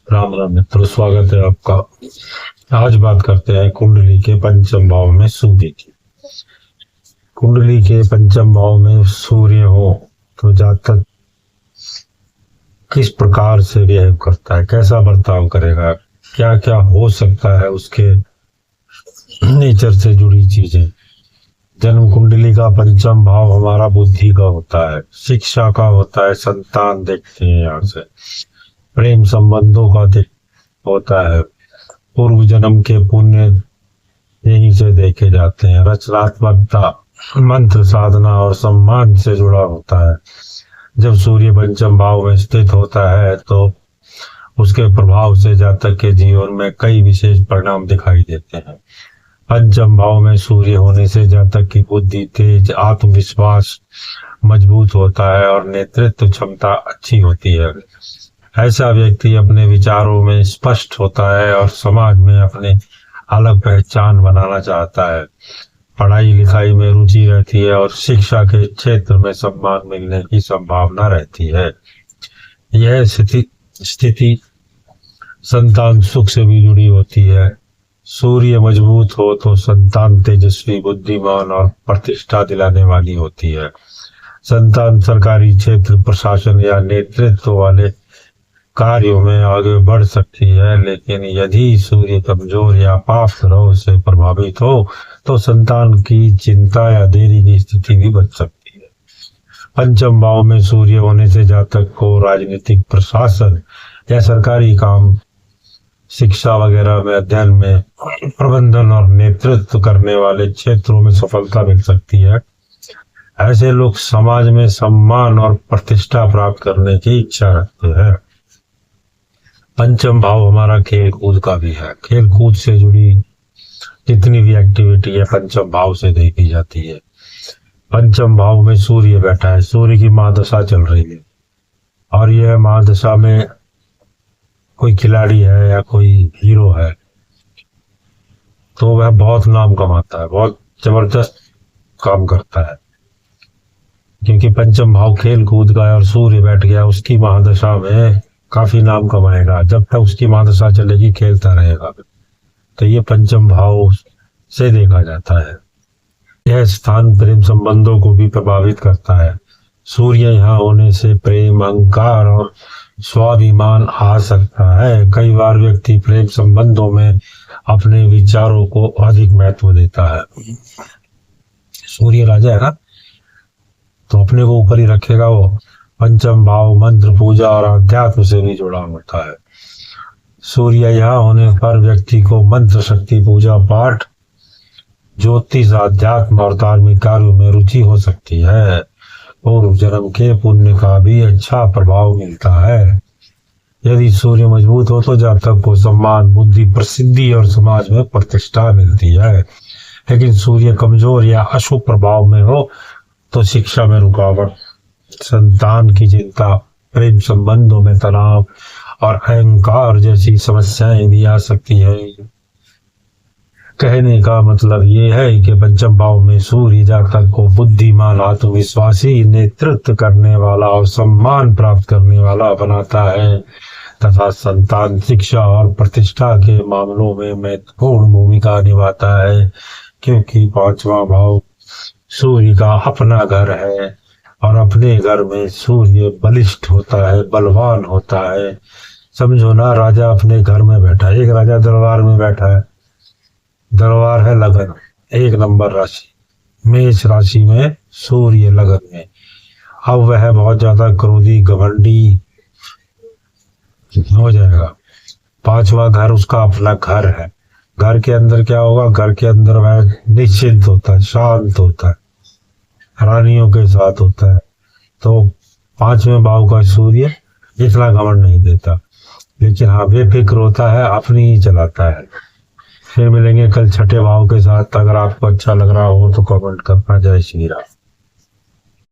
राम राम मित्रों, स्वागत है आपका। आज बात करते हैं कुंडली के पंचम भाव में सूर्य की। कुंडली के पंचम भाव में सूर्य हो तो जातक किस प्रकार से बिहेव करता है, कैसा बर्ताव करेगा, क्या क्या हो सकता है, उसके नेचर से जुड़ी चीजें। जन्म कुंडली का पंचम भाव हमारा बुद्धि का होता है, शिक्षा का होता है, संतान देखते हैं यहाँ से, प्रेम संबंधों का होता है, पूर्व जन्म के पुण्य यहीं से देखे जाते हैं, रचनात्मकता, मंत्र साधना और सम्मान से जुड़ा होता है। जब सूर्य पंचम भाव में स्थित होता है तो उसके प्रभाव से जातक के जीवन में कई विशेष परिणाम दिखाई देते हैं। पंचम भाव में सूर्य होने से जातक की बुद्धि तेज, आत्मविश्वास मजबूत होता है और नेतृत्व क्षमता अच्छी होती है। ऐसा व्यक्ति अपने विचारों में स्पष्ट होता है और समाज में अपने अलग पहचान बनाना चाहता है। पढ़ाई लिखाई में रुचि रहती है और शिक्षा के क्षेत्र में सम्मान मिलने की संभावना रहती है। यह स्थिति संतान सुख से भी जुड़ी होती है। सूर्य मजबूत हो तो संतान तेजस्वी, बुद्धिमान और प्रतिष्ठा दिलाने वाली होती है। संतान सरकारी क्षेत्र, प्रशासन या नेतृत्व वाले कार्यों में आगे बढ़ सकती है, लेकिन यदि सूर्य कमजोर या पाप ग्रह से प्रभावित हो तो संतान की चिंता या देरी की स्थिति भी बच सकती है। पंचम भाव में सूर्य होने से जातक को राजनीतिक, प्रशासन या सरकारी काम, शिक्षा वगैरह में, अध्ययन में, प्रबंधन और नेतृत्व करने वाले क्षेत्रों में सफलता मिल सकती है। ऐसे लोग समाज में सम्मान और प्रतिष्ठा प्राप्त करने की इच्छा रखते हैं। पंचम भाव हमारा खेल कूद का भी है। खेल कूद से जुड़ी जितनी भी एक्टिविटी है पंचम भाव से देखी जाती है। पंचम भाव में सूर्य बैठा है, सूर्य की महादशा चल रही है और यह महादशा में कोई खिलाड़ी है या कोई हीरो है तो वह बहुत नाम कमाता है, बहुत जबरदस्त काम करता है, क्योंकि पंचम भाव खेल कूद का है और सूर्य बैठ गया उसकी महादशा में, काफी नाम कमाएगा। जब तक उसकी महादशा चलेगी खेलता रहेगा। तो ये पंचम भाव से देखा जाता है। यह स्थान प्रेम संबंधों को भी प्रभावित करता है। सूर्य यहाँ होने से प्रेम, अहंकार और स्वाभिमान आ सकता है। कई बार व्यक्ति प्रेम संबंधों में अपने विचारों को अधिक महत्व देता है। सूर्य राजा है ना, तो अपने को ऊपर ही रखेगा वो। पंचम भाव मंत्र, पूजा और अध्यात्म से भी जुड़ा होता है। सूर्य यहाँ होने पर व्यक्ति को मंत्र शक्ति, पूजा पाठ, ज्योतिष, अध्यात्म और धार्मिक कार्यों में रुचि हो सकती है। पूर्व जन्म के पुण्य का भी अच्छा प्रभाव मिलता है। यदि सूर्य मजबूत हो तो जातक को सम्मान, बुद्धि, प्रसिद्धि और समाज में प्रतिष्ठा मिलती है। लेकिन सूर्य कमजोर या अशुभ प्रभाव में हो तो शिक्षा में रुकावट, संतान की चिंता, प्रेम संबंधों में तनाव और अहंकार जैसी समस्याएं भी आ सकती है। कहने का मतलब ये है कि पंचम भाव में सूर्य जातक को बुद्धिमान, आत्मविश्वासी, नेतृत्व करने वाला और सम्मान प्राप्त करने वाला बनाता है तथा संतान, शिक्षा और प्रतिष्ठा के मामलों में महत्वपूर्ण भूमिका निभाता है, क्योंकि पांचवा भाव सूर्य का अपना घर है और अपने घर में सूर्य बलिष्ठ होता है, बलवान होता है। समझो ना, राजा अपने घर में बैठा है। एक राजा दरबार में बैठा है, दरबार है लगन, 1 नंबर राशि, मेष राशि में सूर्य लगन में। अब वह बहुत ज्यादा क्रोधी, घमंडी हो जाएगा। 5वां घर उसका अपना घर है। घर के अंदर क्या होगा? घर के अंदर वह निश्चिंत होता है, शांत होता है, रानियों के साथ होता है। तो 5वें भाव का सूर्य इतना घमंड नहीं देता, लेकिन हाँ बेफिक्र होता है, अपनी ही चलाता है। फिर मिलेंगे कल 6ठे भाव के साथ। अगर आपको अच्छा लग रहा हो तो कमेंट करना। जय श्री राम।